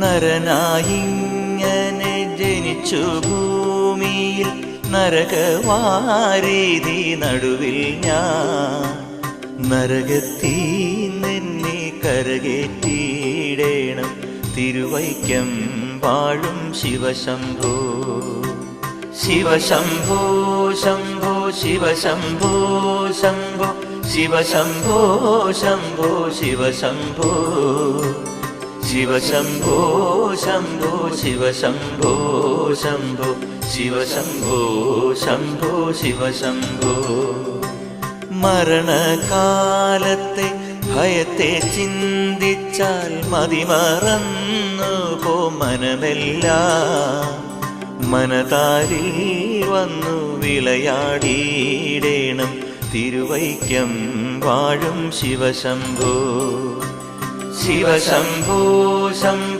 നരനായിങ്ങനെ ജനിച്ചു ഭൂമിയിൽ നരകവാരീതി നടുവിൽ ഞാൻ നരകത്തീ നിന്നെ കരകേറ്റിയിടേണം തിരുവൈക്കം വാഴും ശിവശംഭോ ശിവശംഭോ ശംഭോ ശിവശംഭോ ശംഭോ ശിവശംഭോ ശംഭോ ശിവശംഭോ ശിവശംഭോ ശംഭോ ശിവശംഭോ ശംഭോ ശിവശംഭോ ശംഭോ ശിവശംഭോ മരണകാലത്തെ ഭയത്തെ ചിന്തിച്ചാൽ മതിമറന്നു പോ മനമെല്ലാം മനതാരിൽ വന്നു വിളയാടിയിടേണം തിരുവൈക്കം വാഴും ശിവശംഭോ ശിവശംഭോ ശംഭോ